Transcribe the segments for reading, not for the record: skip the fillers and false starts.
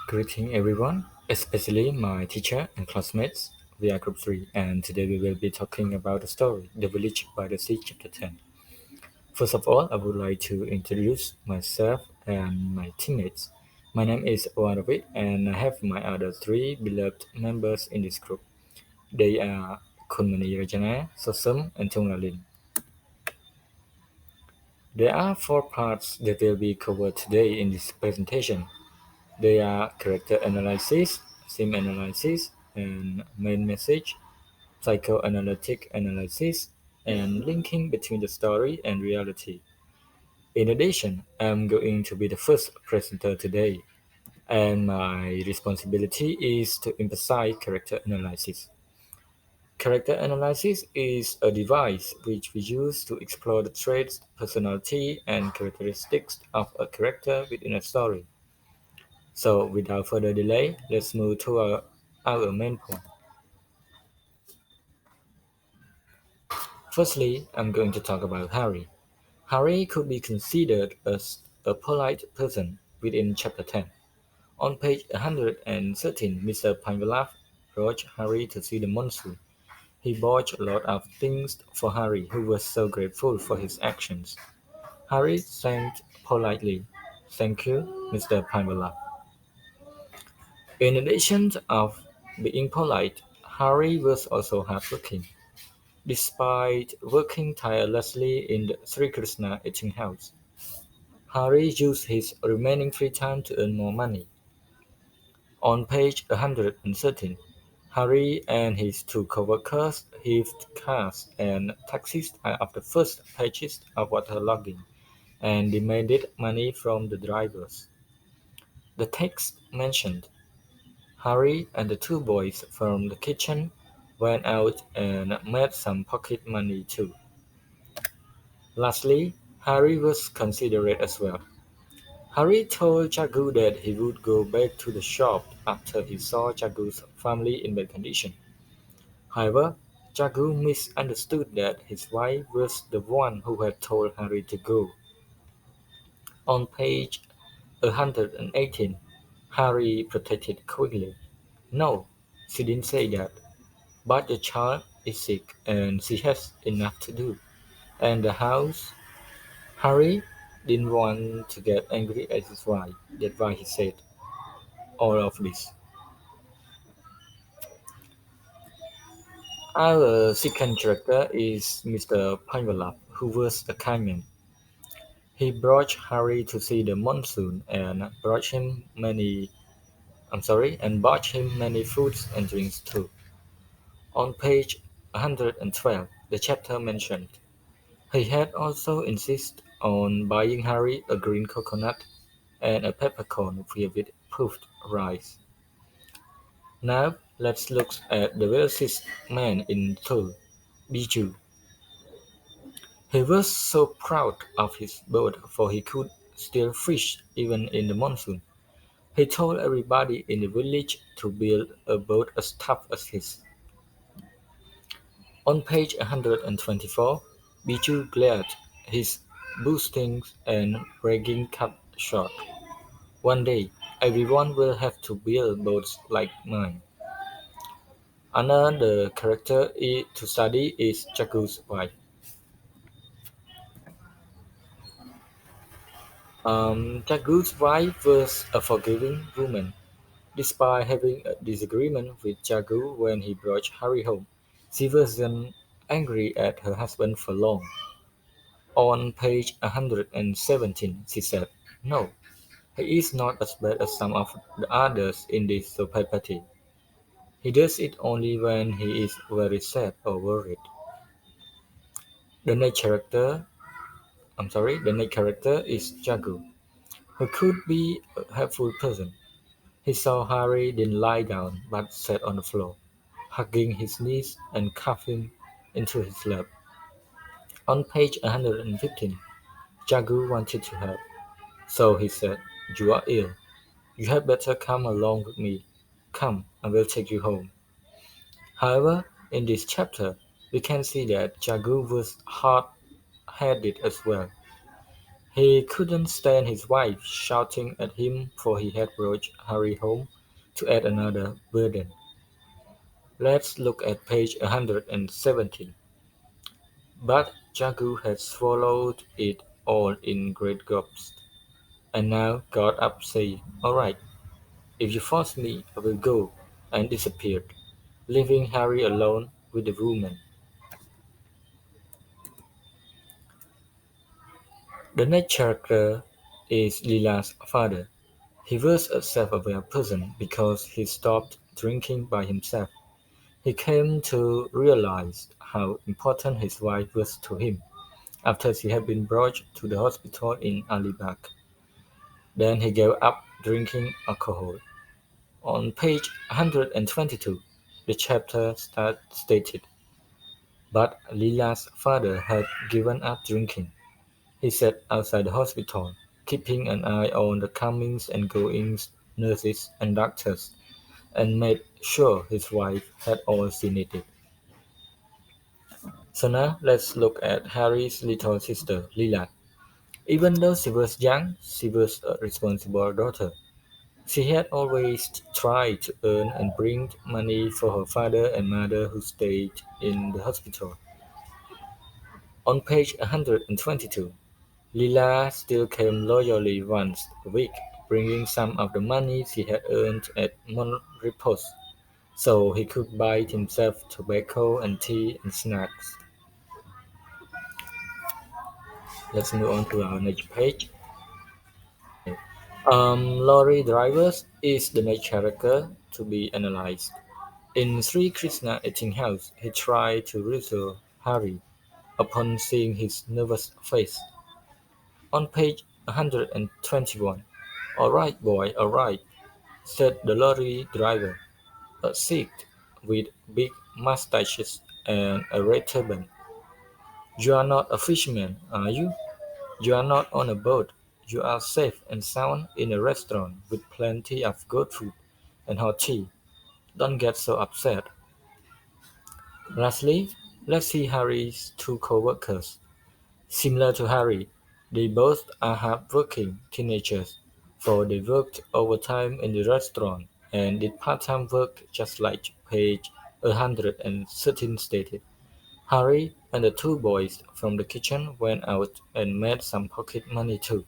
Greeting everyone, especially my teacher and classmates. We are Group 3 and today we will be talking about the story The Village by the Sea, Chapter 10. First of all, I would like to introduce myself and my teammates. My name is Oanavit and I have my other three beloved members in this group. They are Kunmani Rajana, Sosum and Tunglalin. There are four parts that will be covered today in this presentation. They are character analysis, theme analysis, and main message, psychoanalytic analysis, and linking between the story and reality. In addition, I'm going to be the first presenter today, and my responsibility is to emphasize character analysis. Character analysis is a device which we use to explore the traits, personality, and characteristics of a character within a story. So, without further delay, let's move to our main point. Firstly, I'm going to talk about Harry. Harry could be considered as a polite person within Chapter 10. On page 113, Mr. Pangalaf urged Harry to see the monsoon. He bought a lot of things for Harry, who was so grateful for his actions. Harry thanked politely. Thank you, Mr. Pangalaf. In addition of being polite, Harry was also hardworking. Despite working tirelessly in the Sri Krishna eating house, Hari used his remaining free time to earn more money. On page 113, Hari and his two co-workers heaved cars and taxis out of the first pages of waterlogging and demanded money from the drivers. The text mentioned Hari and the two boys from the kitchen went out and made some pocket money too. Lastly, Harry was considerate as well. Harry told Jagu that he would go back to the shop after he saw Jagu's family in bad condition. However, Jagu misunderstood that his wife was the one who had told Harry to go. On page 118, Harry protested quickly. No, she didn't say that. But the child is sick and she has enough to do. And the house. Harry didn't want to get angry at his wife. That's why he said all of this. Our second character is Mr. Pimelap, who was a kind man. He brought Harry to see the monsoon and bought him many foods and drinks too. On page 112, the chapter mentioned he had also insisted on buying Harry a green coconut and a peppercorn filled with puffed rice. Now let's look at the wealthiest man in Seoul, Biju. He was so proud of his boat for he could still fish even in the monsoon. He told everybody in the village to build a boat as tough as his. On page 124, Biju glared, his boasting and bragging cut short. One day, everyone will have to build boats like mine. Another character to study is Jagu's wife. Jagu's wife was a forgiving woman. Despite having a disagreement with Jagu when he brought Harry home, she wasn't angry at her husband for long. On page 117, she said, "No, he is not as bad as some of the others in this society. He does it only when he is very sad or worried." The next character, the next character is Jagu, who could be a helpful person. He saw Harry then lie down, but sat on the floor, hugging his knees and cuffing into his lap. On page 115, Jagu wanted to help, so he said, "You are ill. You had better come along with me. Come, I will take you home." However, in this chapter, we can see that Jagu was hard-headed as well. He couldn't stand his wife shouting at him for he had brought Harry home to add another burden. Let's look at page 117. But Jagu had swallowed it all in great gulps, and now got up saying, "All right, if you force me, I will go," and disappeared, leaving Harry alone with the woman. The next character is Lila's father. He was a self-aware person because he stopped drinking by himself. He came to realize how important his wife was to him after she had been brought to the hospital in Alibag. Then he gave up drinking alcohol. On page 122, the chapter stated, "But Lila's father had given up drinking. He sat outside the hospital, keeping an eye on the comings and goings nurses and doctors, and made sure his wife had all she needed." So now let's look at Harry's little sister, Lila. Even though she was young, she was a responsible daughter. She had always tried to earn and bring money for her father and mother who stayed in the hospital. On page 122, Lila still came loyally once a week, bringing some of the money she had earned at Monrepos, so he could buy himself tobacco and tea and snacks. Let's move on to our next page. Lorry Drivers is the next character to be analyzed. In Sri Krishna eating house, he tried to reassure Hari upon seeing his nervous face. On page 121, "All right, boy, all right," said the lorry driver, a Sikh with big mustaches and a red turban. "You are not a fisherman, are you? You are not on a boat. You are safe and sound in a restaurant with plenty of good food and hot tea. Don't get so upset." Lastly, let's see Harry's two co-workers. Similar to Harry, they both are hard-working teenagers, for they worked overtime in the restaurant and did part-time work just like page 113 stated. Harry and the two boys from the kitchen went out and made some pocket money too.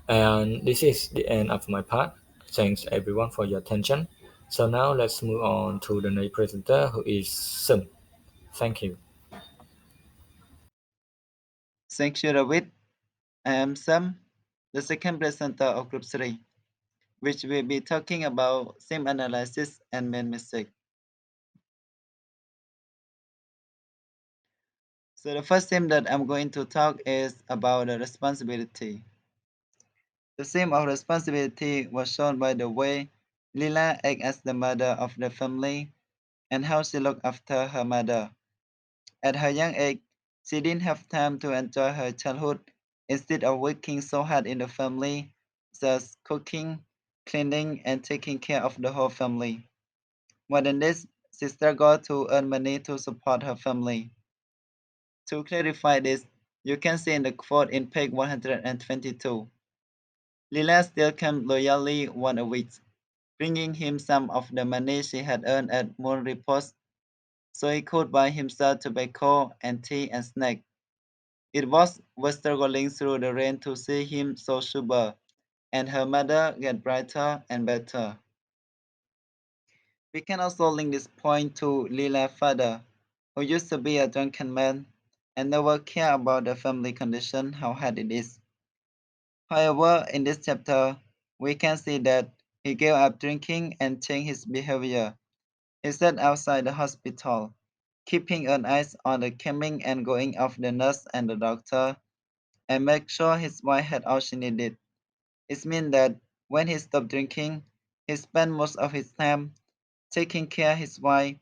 And this is the end of my part. Thanks everyone for your attention. So now let's move on to the next presenter who is Sim. Thank you. Thank you, David. I am Sam, the second presenter of Group 3, which will be talking about theme analysis and main mistake. So the first theme that I'm going to talk is about the responsibility. The theme of responsibility was shown by the way Lila acted as the mother of the family and how she looked after her mother. At her young age, she didn't have time to enjoy her childhood instead of working so hard in the family, thus cooking, cleaning, and taking care of the whole family. More than this, she struggled to earn money to support her family. To clarify this, you can see in the quote in page 122. Lila still came loyally once a week, bringing him some of the money she had earned at Moon Repose so he could buy himself tobacco and tea and snacks. It was struggling through the rain to see him so sober, and her mother get brighter and better. We can also link this point to Lila's father, who used to be a drunken man and never cared about the family condition, how hard it is. However, in this chapter, we can see that he gave up drinking and changed his behavior. He sat outside the hospital, keeping an eye on the coming and going of the nurse and the doctor, and make sure his wife had all she needed. It means that when he stopped drinking, he spent most of his time taking care of his wife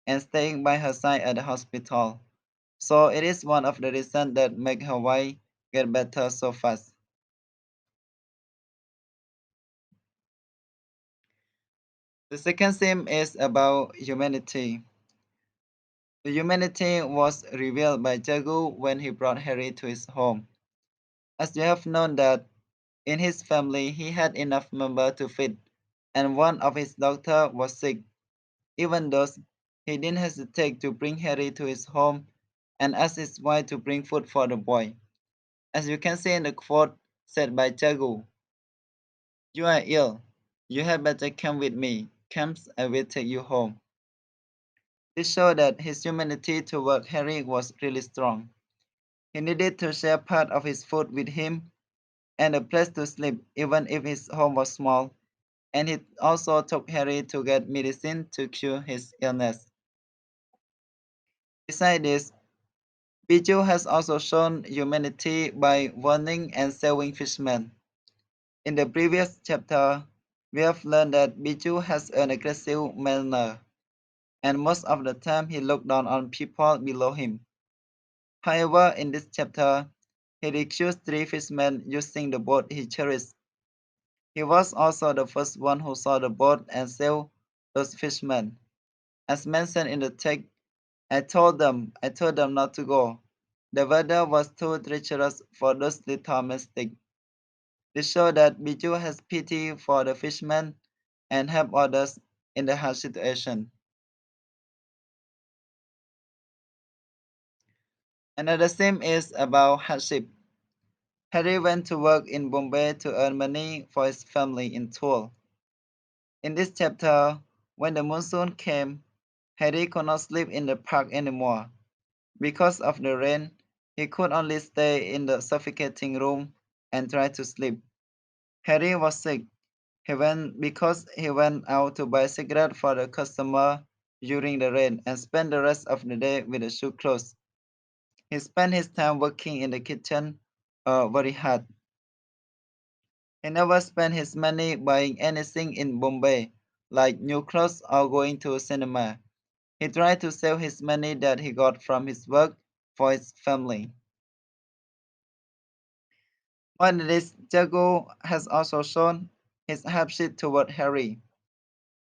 and staying by her side at the hospital. So it is one of the reasons that make her wife get better so fast. The second theme is about humanity. The humanity was revealed by Jagu when he brought Harry to his home. as you have known that in his family he had enough members to feed, and one of his daughter was sick. Even though he didn't hesitate to bring Harry to his home and ask his wife to bring food for the boy. As you can see in the quote said by Jagu, "You are ill. You had better come with me. Come, I will take you home." This showed that his humanity toward Harry was really strong. He needed to share part of his food with him and a place to sleep, even if his home was small. And he also took Harry to get medicine to cure his illness. Besides this, Biju has also shown humanity by warning and saving fishermen. In the previous chapter, we have learned that Biju has an aggressive manner, and most of the time he looked down on people below him. However, in this chapter, he rescued three fishermen using the boat he cherished. He was also the first one who saw the boat and saved those fishermen. As mentioned in the text, I told them not to go. The weather was too treacherous for those little mistakes. This showed that Biju has pity for the fishermen and help others in the hard situation. Another theme is about hardship. Harry went to work in Bombay to earn money for his family in Toul. In this chapter, when the monsoon came, Harry could not sleep in the park anymore. Because of the rain, he could only stay in the suffocating room and try to sleep. Harry was sick. He went out to buy cigarette for the customer during the rain and spent the rest of the day with the shoe closed. He spent his time working in the kitchen very hard. He never spent his money buying anything in Bombay, like new clothes or going to a cinema. He tried to save his money that he got from his work for his family. While this, Jago has also shown his hardship toward Harry.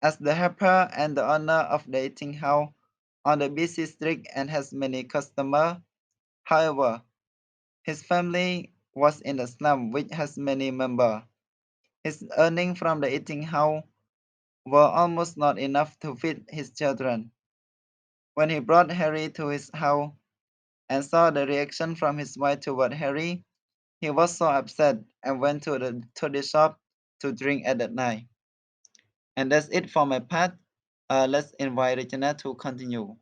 As the helper and the owner of the eating house on the busy street and has many customers, however, his family was in a slum which has many members. His earnings from the eating house were almost not enough to feed his children. When he brought Harry to his house and saw the reaction from his wife toward Harry, he was so upset and went to the shop to drink at that night. And that's it for my part. Let's invite Regina to continue.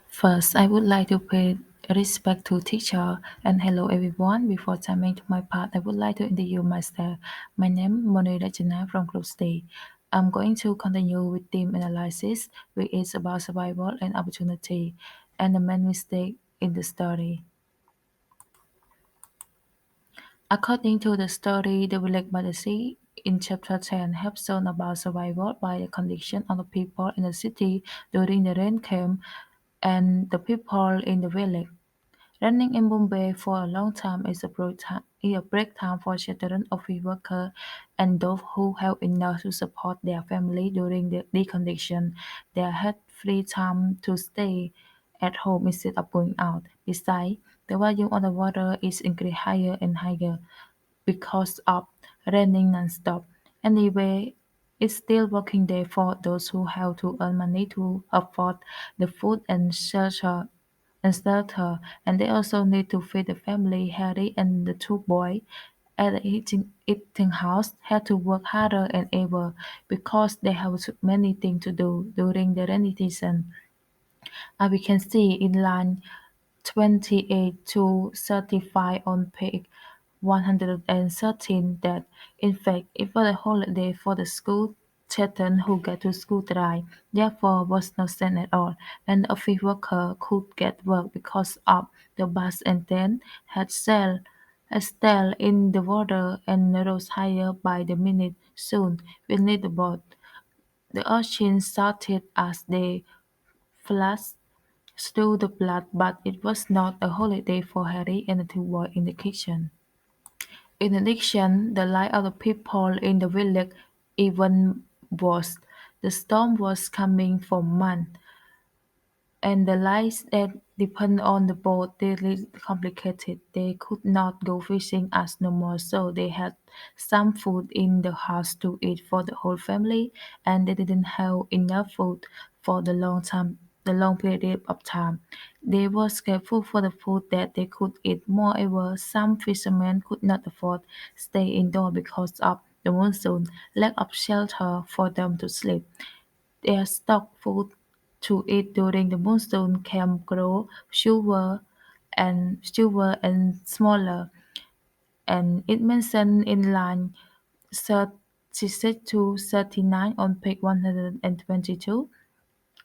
First, I would like to pay respect to teacher and hello everyone. Before coming to my part, I would like to introduce myself. My name is Moni Rajana from Group D. I'm going to continue with theme analysis, which is about survival and opportunity, and the main mistake in the story. According to the story, the village by the sea in chapter 10 have shown about survival by the condition of the people in the city during the rain came and the people in the village. Running in Bombay for a long time is a break time for children, office workers, and those who have enough to support their family during the condition. They had free time to stay at home instead of going out. Besides, the volume of the water is increasing higher and higher because of raining non-stop. Anyway, it's still working day for those who have to earn money to afford the food and shelter, and they also need to feed the family. Harry and the two boys at the eating house had to work harder than ever because they have so many things to do during the rainy season. As we can see in line 28 to 35 on page 113 that, in fact, it was a holiday for the school children who get to school dry, therefore was no sense at all, and the office worker could get work because of the bus and then had sailed in the water and rose higher by the minute. Soon we need the boat. The urchins shouted as they flashed through the blood, but it was not a holiday for Harry and the two boys in the kitchen. In addition, the life of the people in the village even worse. The storm was coming for months, and the lights that depend on the boat daily complicated. They could not go fishing as no more, so they had some food in the house to eat for the whole family, and they didn't have enough food for the long period of time. They were careful for the food that they could eat. Moreover, some fishermen could not afford stay indoors because of the monsoon, lack of shelter for them to sleep. Their stock food to eat during the monsoon can grow fewer and smaller, and it mentioned in line 36 to 39 on page 122.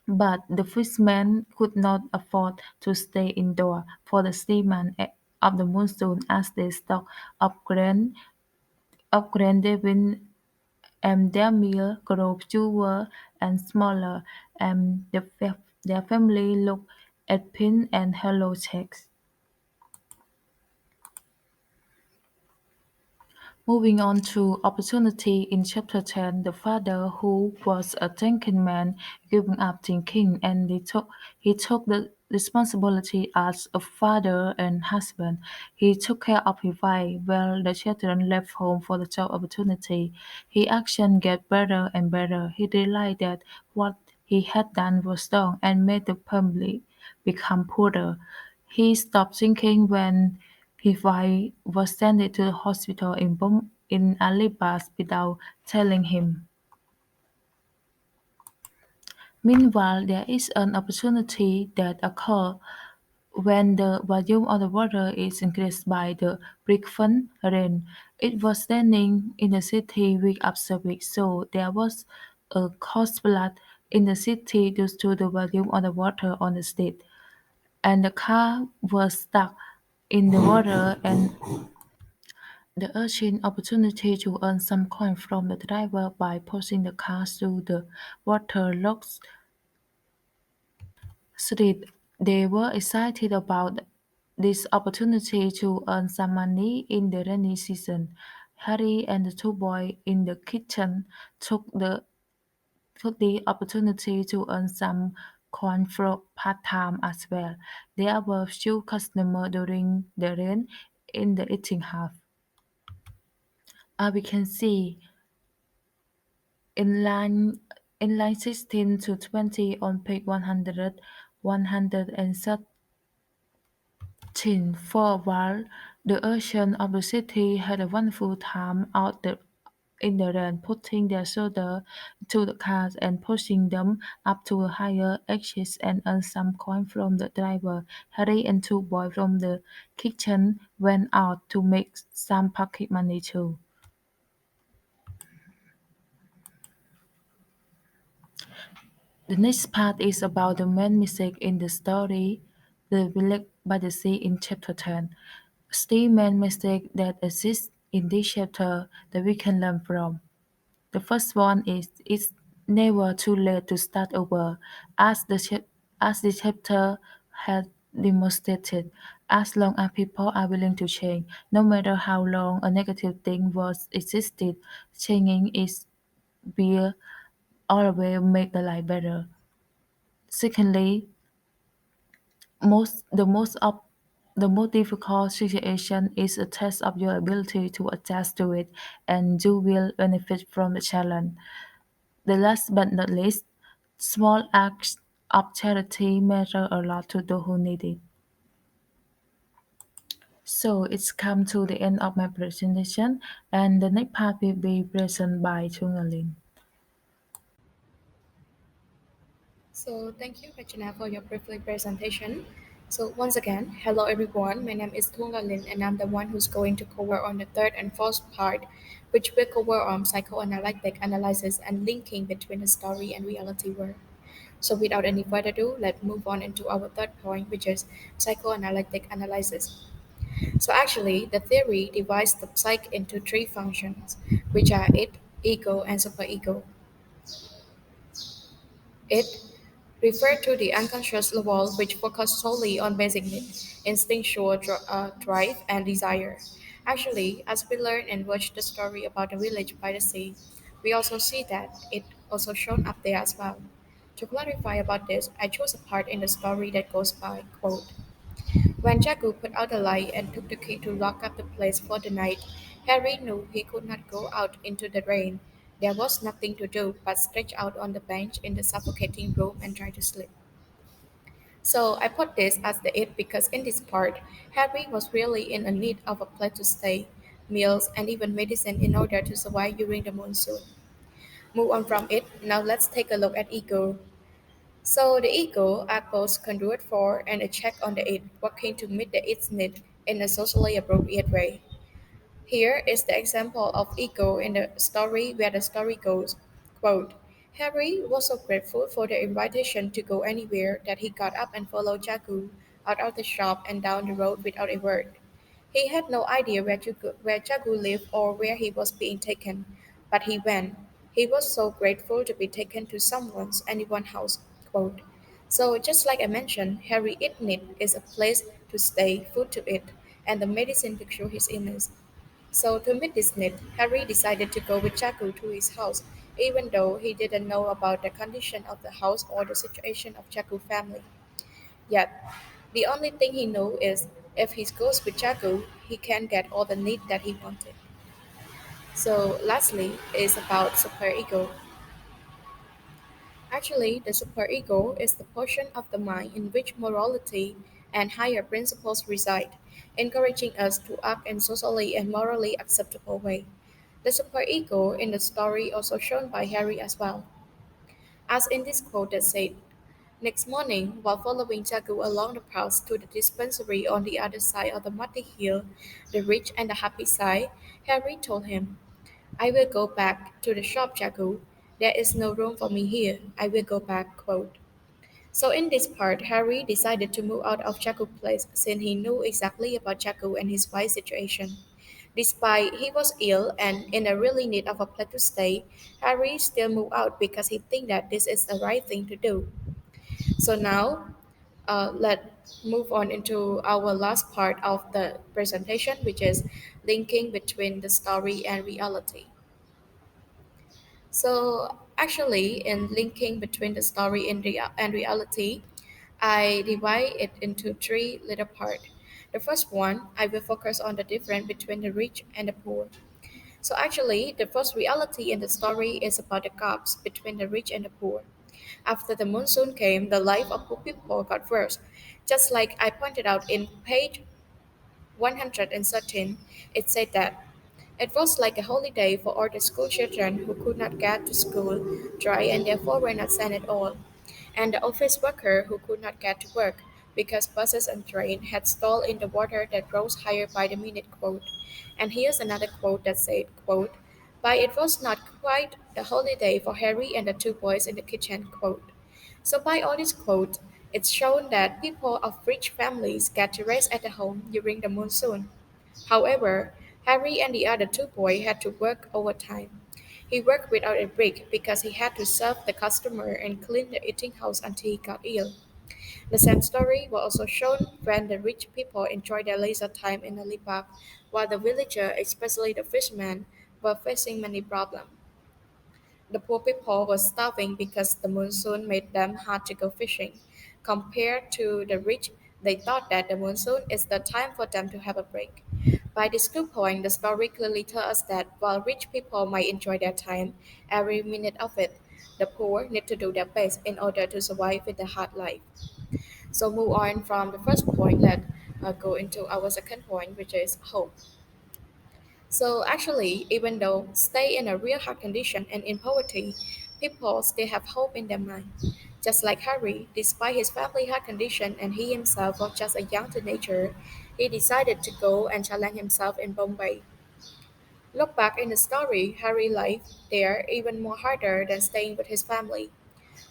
But the fishermen could not afford to stay indoors for the season of the monsoon as their stock of grain devin and their meal grew fewer and smaller, and their family looked at pin and hollow checks. Moving on to opportunity in chapter 10, the father, who was a thinking man, giving up thinking, and he took the responsibility as a father and husband. He took care of his wife while the children left home for the job opportunity. His action get better and better. He realized that what he had done was wrong and made the family become poorer. He stopped thinking when his wife was sent to the hospital in Alibas without telling him. Meanwhile, there is an opportunity that occurs when the volume of the water is increased by the frequent rain. It was raining in the city week after week, so there was a caused flood in the city due to the volume of the water on the street, and the car was stuck in the water, and the urgent opportunity to earn some coin from the driver by pushing the car through the waterlogged street. They were excited about this opportunity to earn some money in the rainy season. Harry and the two boys in the kitchen took the opportunity to earn some coin from part-time as well. There were few customers during the rain in the eating half. As we can see, In line in line 16 to 20 on page 113, for a while, the urchin of the city had a wonderful time in the rain, putting their shoulder to the cars and pushing them up to a higher edges and earn some coin from the driver. Harry and two boys from the kitchen went out to make some pocket money too. The next part is about the main mistake in the story, the village by the sea in chapter 10. Three main mistakes that exist in this chapter that we can learn from. The first one is it's never too late to start over. As as the chapter has demonstrated, as long as people are willing to change, no matter how long a negative thing was existed, changing is will always make the life better. Secondly, most the most of the most difficult situation is a test of your ability to adjust to it, and you will benefit from the challenge. The last but not least, small acts of charity matter a lot to those who need it. So it's come to the end of my presentation, and the next part will be presented by Chungalin. So thank you, Rachana, for your briefly presentation. So once again, hello everyone. My name is Thunga Lin, and I'm the one who's going to cover on the third and fourth part, which will cover on psychoanalytic analysis and linking between the story and reality world. So without any further ado, let's move on into our third point, which is psychoanalytic analysis. So actually, the theory divides the psyche into three functions, which are id, ego, and superego. It referred to the unconscious level, which focus solely on basic needs, instinctual drive, and desire. Actually, as we learn and watch the story about the village by the sea, we also see that it also shown up there as well. To clarify about this, I chose a part in the story that goes by, quote, when Jagu put out the light and took the key to lock up the place for the night, Harry knew he could not go out into the rain. There was nothing to do but stretch out on the bench in the suffocating room and try to sleep. So I put this as the it because in this part, Harry was really in a need of a place to stay, meals, and even medicine in order to survive during the monsoon. Move on from it, now let's take a look at ego. So the ego acts both conduit for and a check on the it, working to meet the its need in a socially appropriate way. Here is the example of ego in the story where the story goes, quote, Harry was so grateful for the invitation to go anywhere that he got up and followed Jagu out of the shop and down the road without a word. He had no idea where Jagu lived or where he was being taken, but he went. He was so grateful to be taken to anyone's house. Quote. So just like I mentioned, Harry Idnit is a place to stay, food to eat, and the medicine to cure his illness. So to meet this need, Harry decided to go with Jagu to his house, even though he didn't know about the condition of the house or the situation of Jagu's family. Yet, the only thing he knew is if he goes with Jagu, he can get all the need that he wanted. So lastly is about superego. Actually, the superego is the portion of the mind in which morality and higher principles reside, encouraging us to act in socially and morally acceptable way. The superego in the story also shown by Harry as well. As in this quote that said, next morning, while following Jagu along the path to the dispensary on the other side of the muddy hill, the rich and the happy side, Harry told him, I will go back to the shop, Jagu. There is no room for me here. I will go back, quote. So in this part, Harry decided to move out of Jagu's place since he knew exactly about Jagu and his wife's situation. Despite he was ill and in a really need of a place to stay, Harry still moved out because he think that this is the right thing to do. So now, let's move on into our last part of the presentation, which is linking between the story and reality. So actually, in linking between the story and reality, I divide it into three little parts. The first one, I will focus on the difference between the rich and the poor. So actually, the first reality in the story is about the gaps between the rich and the poor. After the monsoon came, the life of poor people got worse. Just like I pointed out in page 113, it said that it was like a holiday for all the school children who could not get to school dry and therefore were not sent at all, and the office worker who could not get to work because buses and trains had stalled in the water that rose higher by the minute, quote. And here's another quote that said, quote, but it was not quite a holiday for Harry and the two boys in the kitchen, quote. So by all these quotes, it's shown that people of rich families get to rest at the home during the monsoon. However, Harry and the other two boys had to work overtime. He worked without a break because he had to serve the customer and clean the eating house until he got ill. The same story was also shown when the rich people enjoyed their leisure time in the Lipak, while the villagers, especially the fishermen, were facing many problems. The poor people were starving because the monsoon made them hard to go fishing. Compared to the rich, they thought that the monsoon is the time for them to have a break. By this two point, the story clearly tells us that while rich people might enjoy their time, every minute of it, the poor need to do their best in order to survive with the hard life. So move on from the first point, let's go into our second point, which is hope. So actually, even though stay in a real hard condition and in poverty, people still have hope in their mind. Just like Harry, despite his family hard condition and he himself was just a young teenager, he decided to go and challenge himself in Bombay. Look back in the story, Harry life there even more harder than staying with his family.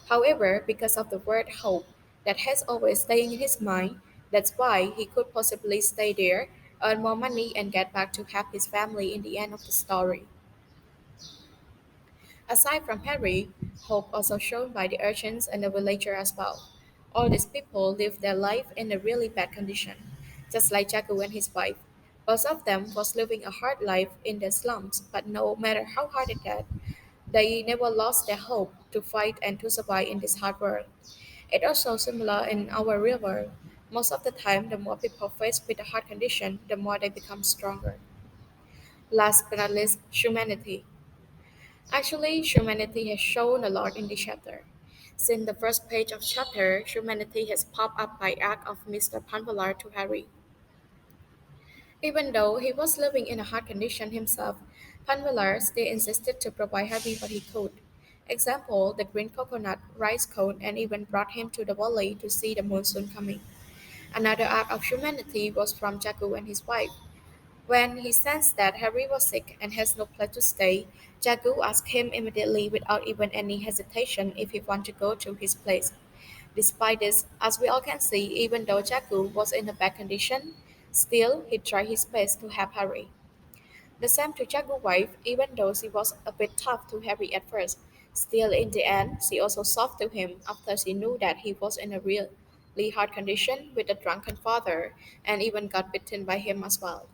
However, because of the word hope that has always staying in his mind, that's why he could possibly stay there, earn more money, and get back to help his family in the end of the story. Aside from Harry, hope also shown by the urchins and the villager as well. All these people live their life in a really bad condition, just like Jagu and his wife. Both of them was living a hard life in the slums, but no matter how hard it got, They never lost their hope to fight and to survive in this hard world. It also similar in our real world. Most of the time, the more people face with a heart condition, the more they become stronger. Last but not least, humanity. Actually, humanity has shown a lot in this chapter. Since the first page of chapter, humanity has popped up by act of Mr. Panvalar to Harry. Even though he was living in a hard condition himself, Panvalar still insisted to provide Harry what he could. Example, the green coconut, rice cone, and even brought him to the valley to see the monsoon coming. Another act of humanity was from Jagu and his wife. When he sensed that Harry was sick and has no place to stay, Jagu asked him immediately without even any hesitation if he wanted to go to his place. Despite this, as we all can see, even though Jagu was in a bad condition, still he tried his best to help Harry. The same to Jagu's wife, even though she was a bit tough to Harry at first. Still, in the end, she also soft to him after she knew that he was in a really hard condition with a drunken father and even got bitten by him as well.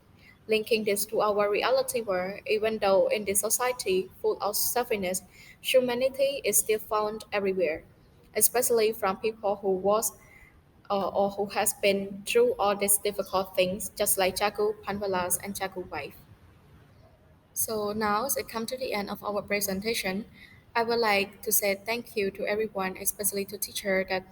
Linking this to our reality world, even though in this society full of selfishness, humanity is still found everywhere, especially from people who was or who has been through all these difficult things, just like Jagu Panvalas and Jagu wife. So now, as it come to the end of our presentation, I would like to say thank you to everyone, especially to teacher that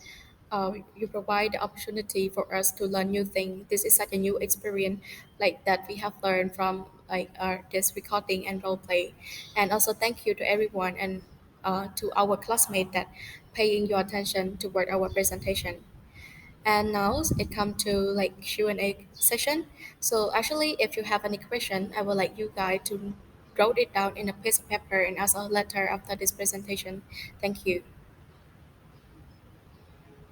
you provide the opportunity for us to learn new things. This is such a new experience like that we have learned from like this recording and role play. And also thank you to everyone and to our classmate that paying your attention toward our presentation. And now it come to like Q&A session. So actually, if you have any question, I would like you guys to wrote it down in a piece of paper and ask a letter after this presentation. Thank you.